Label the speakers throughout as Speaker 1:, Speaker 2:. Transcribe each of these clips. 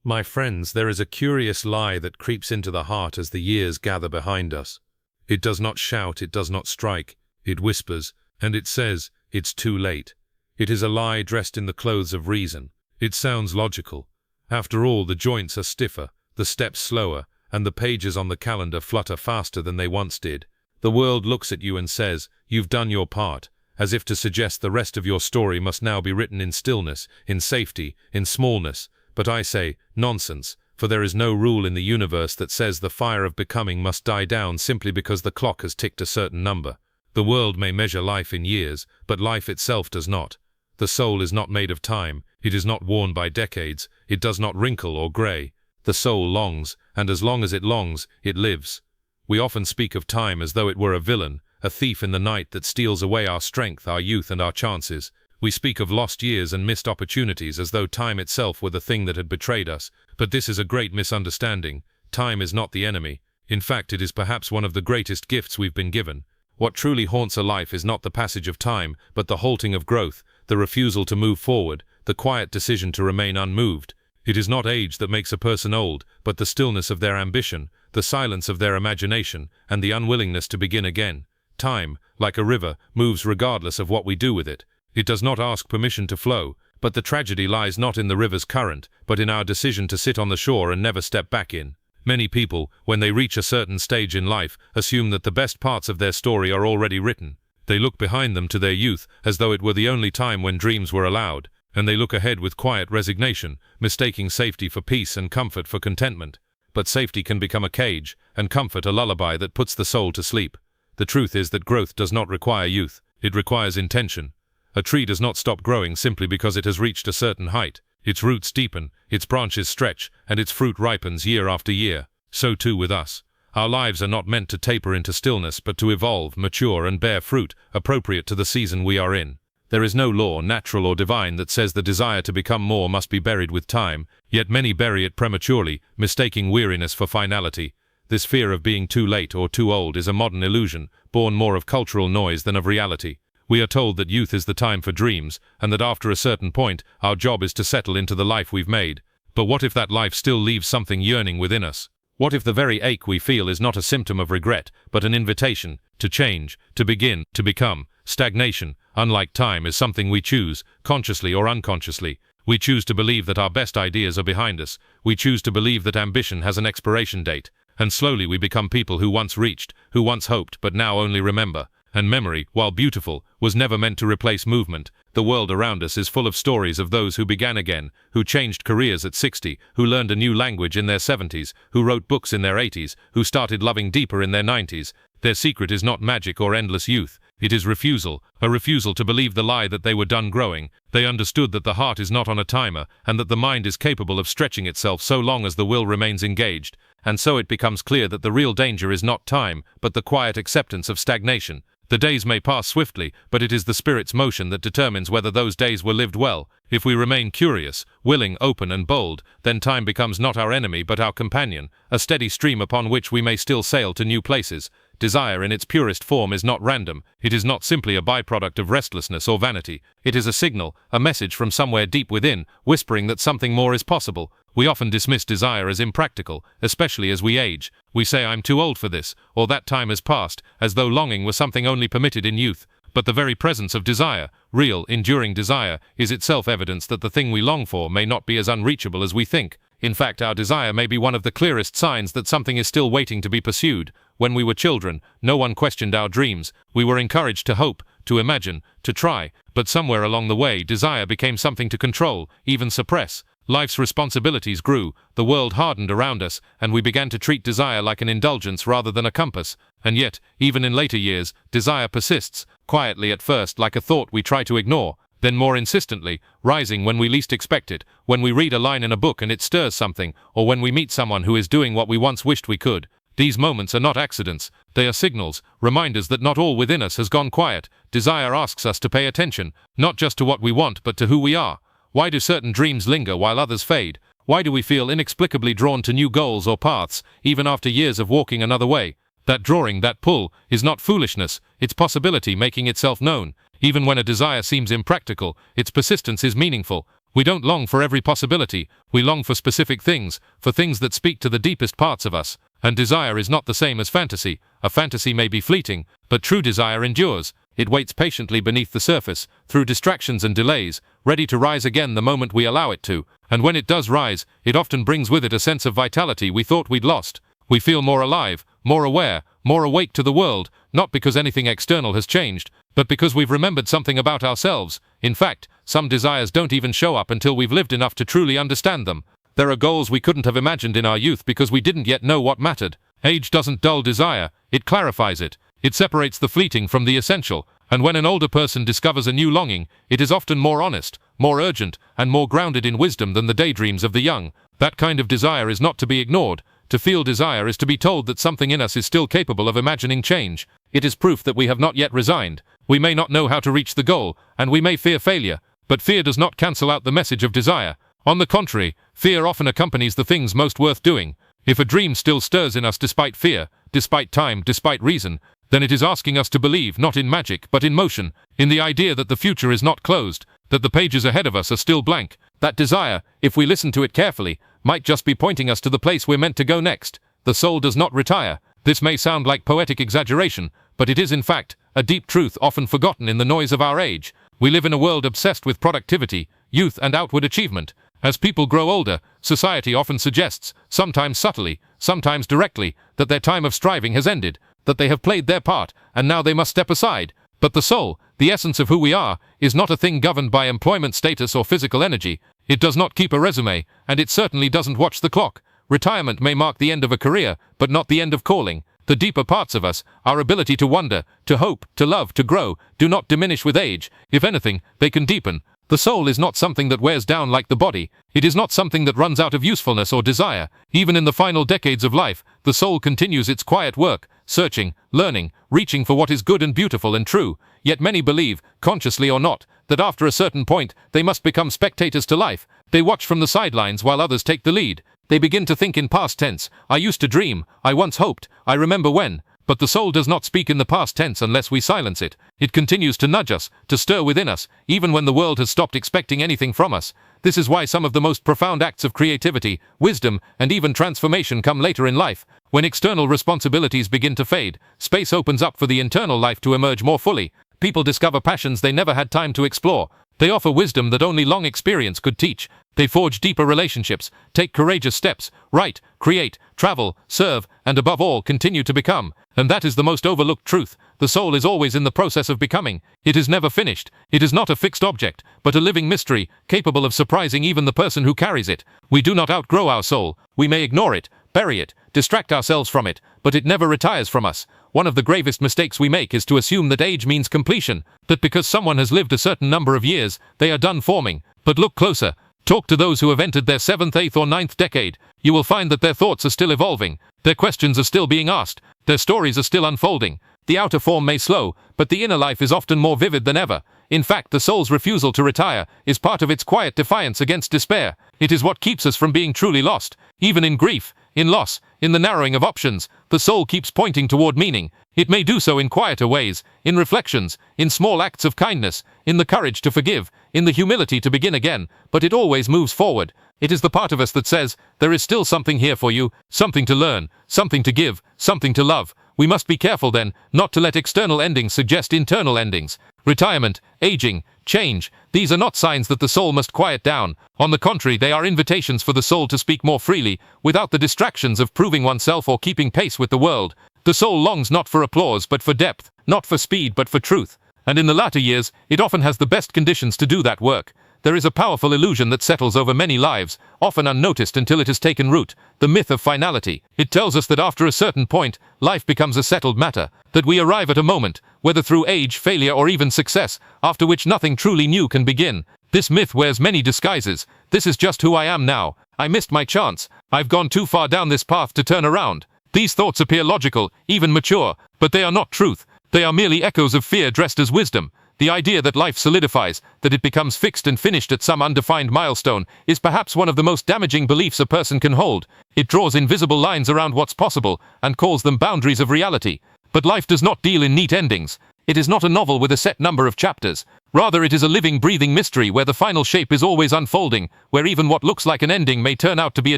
Speaker 1: My friends, there is a curious lie that creeps into the heart as the years gather behind us. It does not shout, it does not strike, it whispers, and it says, it's too late. It is a lie dressed in the clothes of reason. It sounds logical. After all, the joints are stiffer, the steps slower, and the pages on the calendar flutter faster than they once did. The world looks at you and says, you've done your part, as if to suggest the rest of your story must now be written in stillness, in safety, in smallness. But I say, nonsense, for there is no rule in the universe that says the fire of becoming must die down simply because the clock has ticked a certain number. The world may measure life in years, but life itself does not. The soul is not made of time, it is not worn by decades, it does not wrinkle or grey. The soul longs, and as long as it longs, it lives. We often speak of time as though it were a villain, a thief in the night that steals away our strength, our youth, and our chances. We speak of lost years and missed opportunities as though time itself were the thing that had betrayed us, but this is a great misunderstanding. Time is not the enemy. In fact, it is perhaps one of the greatest gifts we've been given. What truly haunts a life is not the passage of time, but the halting of growth, the refusal to move forward, the quiet decision to remain unmoved. It is not age that makes a person old, but the stillness of their ambition, the silence of their imagination, and the unwillingness to begin again. Time, like a river, moves regardless of what we do with it. It does not ask permission to flow, but the tragedy lies not in the river's current, but in our decision to sit on the shore and never step back in. Many people, when they reach a certain stage in life, assume that the best parts of their story are already written. They look behind them to their youth as though it were the only time when dreams were allowed, and they look ahead with quiet resignation, mistaking safety for peace and comfort for contentment. But safety can become a cage, and comfort a lullaby that puts the soul to sleep. The truth is that growth does not require youth, it requires intention. A tree does not stop growing simply because it has reached a certain height. Its roots deepen, its branches stretch, and its fruit ripens year after year. So too with us. Our lives are not meant to taper into stillness, but to evolve, mature, and bear fruit, appropriate to the season we are in. There is no law, natural or divine, that says the desire to become more must be buried with time, yet many bury it prematurely, mistaking weariness for finality. This fear of being too late or too old is a modern illusion, born more of cultural noise than of reality. We are told that youth is the time for dreams, and that after a certain point, our job is to settle into the life we've made. But what if that life still leaves something yearning within us? What if the very ache we feel is not a symptom of regret, but an invitation to change, to begin, to become? Stagnation, unlike time, is something we choose, consciously or unconsciously. We choose to believe that our best ideas are behind us. We choose to believe that ambition has an expiration date. And slowly we become people who once reached, who once hoped, but now only remember. And memory, while beautiful, was never meant to replace movement. The world around us is full of stories of those who began again, who changed careers at 60, who learned a new language in their 70s, who wrote books in their 80s, who started loving deeper in their 90s. Their secret is not magic or endless youth. It is refusal, a refusal to believe the lie that they were done growing. They understood that the heart is not on a timer, and that the mind is capable of stretching itself so long as the will remains engaged. And so it becomes clear that the real danger is not time, but the quiet acceptance of stagnation. The days may pass swiftly, but it is the spirit's motion that determines whether those days were lived well. If we remain curious, willing, open, and bold, then time becomes not our enemy but our companion, a steady stream upon which we may still sail to new places. Desire in its purest form is not random. It is not simply a byproduct of restlessness or vanity. It is a signal, a message from somewhere deep within, whispering that something more is possible. We often dismiss desire as impractical, especially as we age. We say, I'm too old for this, or that time has passed, as though longing was something only permitted in youth. But the very presence of desire, real, enduring desire, is itself evidence that the thing we long for may not be as unreachable as we think. In fact, our desire may be one of the clearest signs that something is still waiting to be pursued. When we were children, no one questioned our dreams. We were encouraged to hope, to imagine, to try. But somewhere along the way, desire became something to control, even suppress. Life's responsibilities grew, the world hardened around us, and we began to treat desire like an indulgence rather than a compass. And yet, even in later years, desire persists, quietly at first like a thought we try to ignore, then more insistently, rising when we least expect it, when we read a line in a book and it stirs something, or when we meet someone who is doing what we once wished we could. These moments are not accidents, they are signals, reminders that not all within us has gone quiet. Desire asks us to pay attention, not just to what we want but to who we are. Why do certain dreams linger while others fade? Why do we feel inexplicably drawn to new goals or paths, even after years of walking another way? That drawing, that pull, is not foolishness, it's possibility making itself known. Even when a desire seems impractical, its persistence is meaningful. We don't long for every possibility, we long for specific things, for things that speak to the deepest parts of us. And desire is not the same as fantasy. A fantasy may be fleeting, but true desire endures. It waits patiently beneath the surface, through distractions and delays, ready to rise again the moment we allow it to. And when it does rise, it often brings with it a sense of vitality we thought we'd lost. We feel more alive, more aware, more awake to the world, not because anything external has changed, but because we've remembered something about ourselves. In fact, some desires don't even show up until we've lived enough to truly understand them. There are goals we couldn't have imagined in our youth because we didn't yet know what mattered. Age doesn't dull desire, it clarifies it. It separates the fleeting from the essential, and when an older person discovers a new longing, it is often more honest, more urgent, and more grounded in wisdom than the daydreams of the young. That kind of desire is not to be ignored. To feel desire is to be told that something in us is still capable of imagining change. It is proof that we have not yet resigned. We may not know how to reach the goal, and we may fear failure, but fear does not cancel out the message of desire. On the contrary, fear often accompanies the things most worth doing. If a dream still stirs in us despite fear, despite time, despite reason, then it is asking us to believe not in magic but in motion, in the idea that the future is not closed, that the pages ahead of us are still blank. That desire, if we listen to it carefully, might just be pointing us to the place we're meant to go next. The soul does not retire. This may sound like poetic exaggeration, but it is in fact a deep truth often forgotten in the noise of our age. We live in a world obsessed with productivity, youth, and outward achievement. As people grow older, society often suggests, sometimes subtly, sometimes directly, that their time of striving has ended, that they have played their part, and now they must step aside. But the soul, the essence of who we are, is not a thing governed by employment status or physical energy. It does not keep a resume, and it certainly doesn't watch the clock. Retirement may mark the end of a career, but not the end of calling. The deeper parts of us, our ability to wonder, to hope, to love, to grow, do not diminish with age. If anything, they can deepen. The soul is not something that wears down like the body. It is not something that runs out of usefulness or desire. Even in the final decades of life, the soul continues its quiet work, searching, learning, reaching for what is good and beautiful and true. Yet many believe, consciously or not, that after a certain point, they must become spectators to life. They watch from the sidelines while others take the lead. They begin to think in past tense. I used to dream, I once hoped, I remember when. But the soul does not speak in the past tense unless we silence it. It continues to nudge us, to stir within us, even when the world has stopped expecting anything from us. This is why some of the most profound acts of creativity, wisdom, and even transformation come later in life. When external responsibilities begin to fade, space opens up for the internal life to emerge more fully. People discover passions they never had time to explore. They offer wisdom that only long experience could teach. They forge deeper relationships, take courageous steps, write, create, travel, serve, and above all, continue to become. And that is the most overlooked truth. The soul is always in the process of becoming. It is never finished. It is not a fixed object, but a living mystery, capable of surprising even the person who carries it. We do not outgrow our soul. We may ignore it, bury it, distract ourselves from it, but it never retires from us. One of the gravest mistakes we make is to assume that age means completion, that because someone has lived a certain number of years, they are done forming. But look closer. Talk to those who have entered their 7th, 8th, or 9th decade. You will find that their thoughts are still evolving. Their questions are still being asked. Their stories are still unfolding. The outer form may slow, but the inner life is often more vivid than ever. In fact, the soul's refusal to retire is part of its quiet defiance against despair. It is what keeps us from being truly lost. Even in grief, in loss, in the narrowing of options, the soul keeps pointing toward meaning. It may do so in quieter ways, in reflections, in small acts of kindness, in the courage to forgive, in the humility to begin again, but it always moves forward. It is the part of us that says, there is still something here for you, something to learn, something to give, something to love. We must be careful then, not to let external endings suggest internal endings. Retirement, aging, change, these are not signs that the soul must quiet down. On the contrary, they are invitations for the soul to speak more freely, without the distractions of proving oneself or keeping pace with the world. The soul longs not for applause but for depth, not for speed but for truth. And in the latter years, it often has the best conditions to do that work. There is a powerful illusion that settles over many lives, often unnoticed until it has taken root, the myth of finality. It tells us that after a certain point, life becomes a settled matter, that we arrive at a moment, whether through age, failure, or even success, after which nothing truly new can begin. This myth wears many disguises. This is just who I am now. I missed my chance. I've gone too far down this path to turn around. These thoughts appear logical, even mature, but they are not truth. They are merely echoes of fear dressed as wisdom. The idea that life solidifies, that it becomes fixed and finished at some undefined milestone, is perhaps one of the most damaging beliefs a person can hold. It draws invisible lines around what's possible, and calls them boundaries of reality. But life does not deal in neat endings. It is not a novel with a set number of chapters.
Speaker 2: Rather, it is a living, breathing mystery where the final shape is always unfolding, where even what looks like an ending may turn out to be a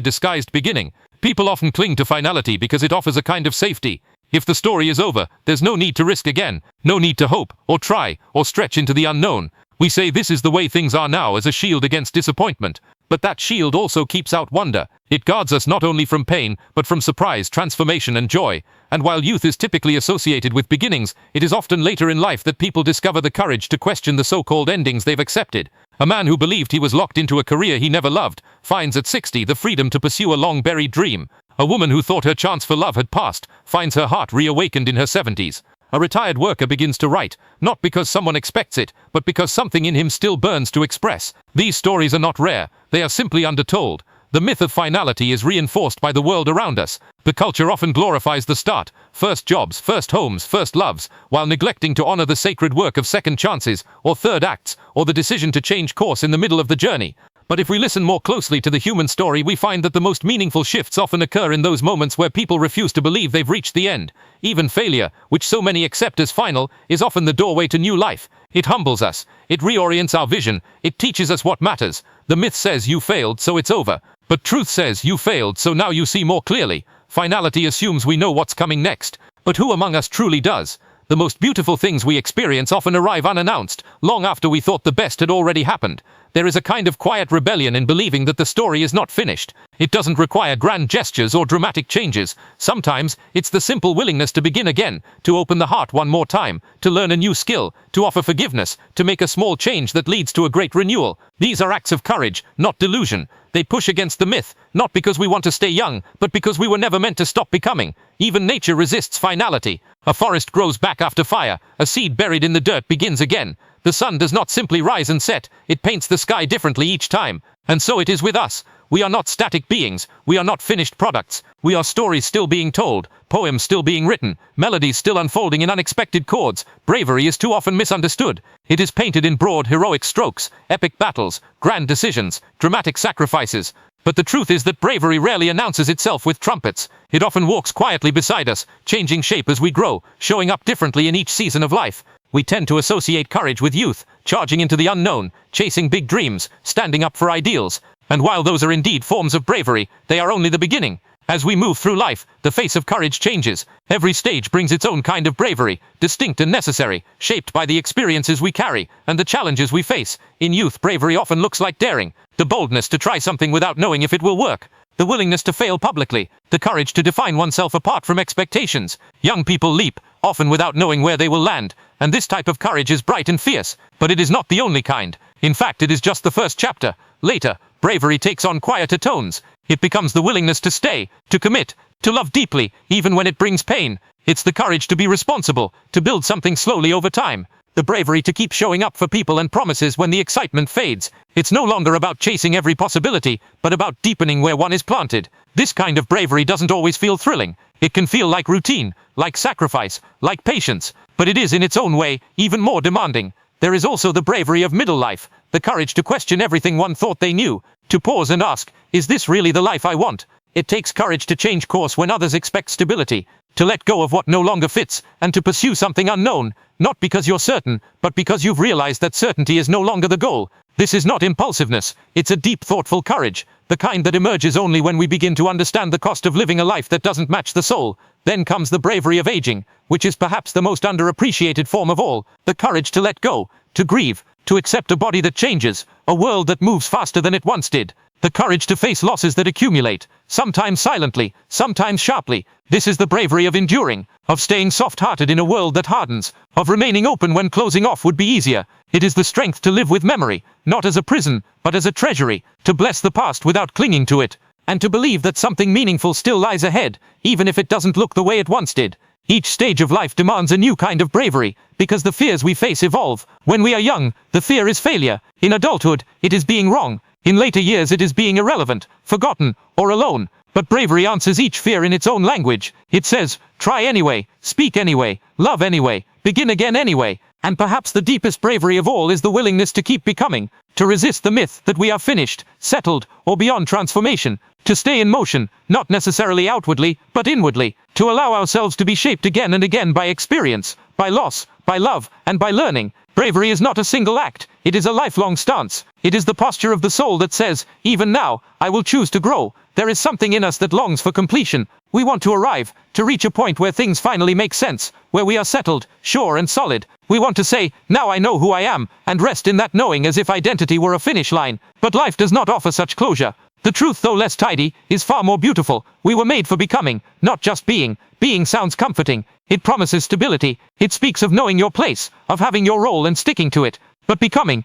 Speaker 2: disguised beginning. People often cling to finality because it offers a kind of safety. If the story is over, there's no need to risk again, no need to hope, or try, or stretch into the unknown. We say this is the way things are now as a shield against disappointment. But that shield also keeps out wonder. It guards us not only from pain, but from surprise, transformation, and joy. And while youth is typically associated with beginnings, it is often later in life that people discover the courage to question the so-called endings they've accepted. A man who believed he was locked into a career he never loved finds at 60 the freedom to pursue a long-buried dream. A woman who thought her chance for love had passed finds her heart reawakened in her 70s. A retired worker begins to write, not because someone expects it, but because something in him still burns to express. These stories are not rare, they are simply undertold. The myth of finality is reinforced by the world around us. The culture often glorifies the start, first jobs, first homes, first loves, while neglecting to honor the sacred work of second chances, or third acts, or the decision to change course in the middle of the journey. But if we listen more closely to the human story, we find that the most meaningful shifts often occur in those moments where people refuse to believe they've reached the end. Even failure, which so many accept as final, is often the doorway to new life. It humbles us. It reorients our vision. It teaches us what matters. The myth says you failed, so it's over. But truth says you failed, so now you see more clearly. Finality assumes we know what's coming next. But who among us truly does? The most beautiful things we experience often arrive unannounced, long after we thought the best had already happened. There is a kind of quiet rebellion in believing that the story is not finished. It doesn't require grand gestures or dramatic changes. Sometimes, it's the simple willingness to begin again, to open the heart one more time, to learn a new skill, to offer forgiveness, to make a small change that leads to a great renewal. These are acts of courage, not delusion. They push against the myth, not because we want to stay young, but because we were never meant to stop becoming. Even nature resists finality. A forest grows back after fire. A seed buried in the dirt begins again. The sun does not simply rise and set. It paints the sky differently each time. And so it is with us. We are not static beings. We are not finished products. We are stories still being told, poems still being written, melodies still unfolding in unexpected chords. Bravery is too often misunderstood. It is painted in broad, heroic strokes, epic battles, grand decisions, dramatic sacrifices. But the truth is that bravery rarely announces itself with trumpets. It often walks quietly beside us, changing shape as we grow, showing up differently in each season of life. We tend to associate courage with youth, charging into the unknown, chasing big dreams, standing up for ideals. And while those are indeed forms of bravery, they are only the beginning. As we move through life, the face of courage changes. Every stage brings its own kind of bravery, distinct and necessary, shaped by the experiences we carry and the challenges we face. In youth, bravery often looks like daring, the boldness to try something without knowing if it will work, the willingness to fail publicly, the courage to define oneself apart from expectations. Young people leap, often without knowing where they will land, and this type of courage is bright and fierce, but it is not the only kind. In fact, it is just the first chapter. Later, bravery takes on quieter tones. It becomes the willingness to stay, to commit, to love deeply, even when it brings pain. It's the courage to be responsible, to build something slowly over time. The bravery to keep showing up for people and promises when the excitement fades. It's no longer about chasing every possibility, but about deepening where one is planted. This kind of bravery doesn't always feel thrilling. It can feel like routine, like sacrifice, like patience, but it is in its own way even more demanding. There is also the bravery of middle life, the courage to question everything one thought they knew, to pause and ask, is this really the life I want? It takes courage to change course when others expect stability, to let go of what no longer fits, and to pursue something unknown, not because you're certain, but because you've realized that certainty is no longer the goal. This is not impulsiveness, it's a deep, thoughtful courage, the kind that emerges only when we begin to understand the cost of living a life that doesn't match the soul. Then comes the bravery of aging, which is perhaps the most underappreciated form of all, the courage to let go, to grieve, to accept a body that changes, a world that moves faster than it once did. The courage to face losses that accumulate, sometimes silently, sometimes sharply. This is the bravery of enduring, of staying soft-hearted in a world that hardens, of remaining open when closing off would be easier. It is the strength to live with memory, not as a prison, but as a treasury, to bless the past without clinging to it, and to believe that something meaningful still lies ahead, even if it doesn't look the way it once did. Each stage of life demands a new kind of bravery, because the fears we face evolve. When we are young, the fear is failure. In adulthood, it is being wrong. In later years, it is being irrelevant, forgotten, or alone. But bravery answers each fear in its own language. It says, try anyway, speak anyway, love anyway, begin again anyway. And perhaps the deepest bravery of all is the willingness to keep becoming, to resist the myth that we are finished, settled, or beyond transformation, to stay in motion, not necessarily outwardly, but inwardly, to allow ourselves to be shaped again and again by experience, by loss, by love, and by learning. Bravery is not a single act, it is a lifelong stance. It is the posture of the soul that says, even now, I will choose to grow. There is something in us that longs for completion. We want to arrive, to reach a point where things finally make sense, where we are settled, sure and solid. We want to say, now I know who I am, and rest in that knowing as if identity were a finish line. But life does not offer such closure. The truth, though less tidy, is far more beautiful. We were made for becoming, not just being. Being sounds comforting. It promises stability. It speaks of knowing your place, of having your role and sticking to it. But becoming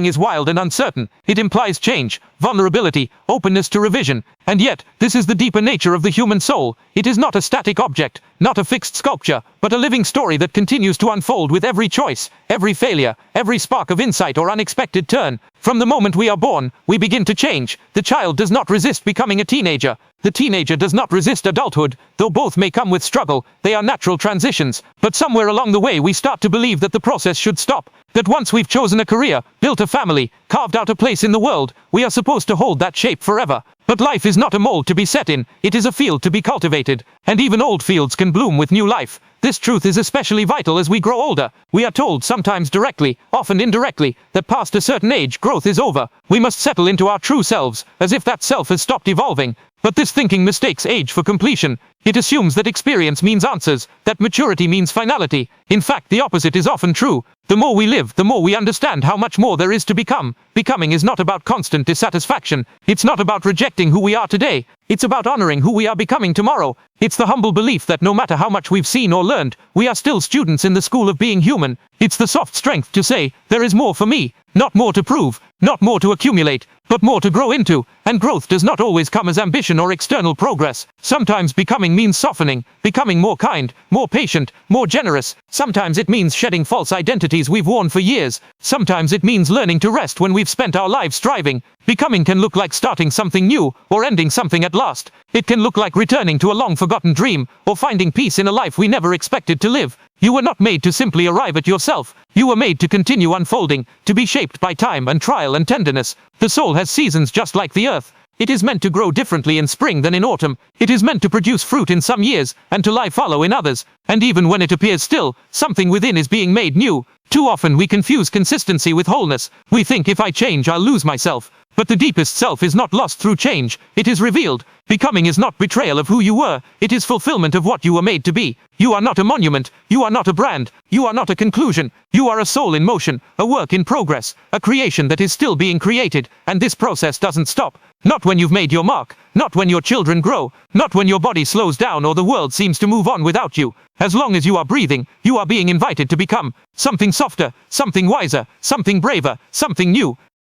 Speaker 2: is wild and uncertain. It implies change, vulnerability, openness to revision. And yet, this is the deeper nature of the human soul. It is not a static object, not a fixed sculpture, but a living story that continues to unfold with every choice, every failure, every spark of insight or unexpected turn. From the moment we are born, we begin to change. The child does not resist becoming a teenager. The teenager does not resist adulthood. Though both may come with struggle, they are natural transitions. But somewhere along the way we start to believe that the process should stop. That once we've chosen a career, built a family, carved out a place in the world, we are supposed to hold that shape forever. But life is not a mold to be set in, it is a field to be cultivated. And even old fields can bloom with new life. This truth is especially vital as we grow older. We are told, sometimes directly, often indirectly, that past a certain age, growth is over. We must settle into our true selves, as if that self has stopped evolving. But this thinking mistakes age for completion. It assumes that experience means answers, that maturity means finality. In fact, the opposite is often true. The more we live, the more we understand how much more there is to become. Becoming is not about constant dissatisfaction. It's not about rejecting who we are today. It's about honoring who we are becoming tomorrow. It's the humble belief that no matter how much we've seen or learned, we are still students in the school of being human. It's the soft strength to say, there is more for me. Not more to prove, not more to accumulate, but more to grow into. And growth does not always come as ambition or external progress. Sometimes becoming means softening, becoming more kind, more patient, more generous. Sometimes it means shedding false identities we've worn for years. Sometimes it means learning to rest when we've spent our lives striving. Becoming can look like starting something new, or ending something at last. It can look like returning to a long-forgotten dream, or finding peace in a life we never expected to live. You were not made to simply arrive at yourself. You were made to continue unfolding, to be shaped by time and trial and tenderness. The soul has seasons just like the earth. It is meant to grow differently in spring than in autumn. It is meant to produce fruit in some years, and to lie fallow in others. And even when it appears still, something within is being made new. Too often we confuse consistency with wholeness. We think if I change, I'll lose myself. But the deepest self is not lost through change. It is revealed. Becoming is not betrayal of who you were. It is fulfillment of what you were made to be. You are not a monument. You are not a brand. You are not a conclusion. You are a soul in motion, a work in progress, a creation that is still being created. And this process doesn't stop. Not when you've made your mark. Not when your children grow. Not when your body slows down or the world seems to move on without you. As long as you are breathing, you are being invited to become something softer, something wiser, something braver, something new.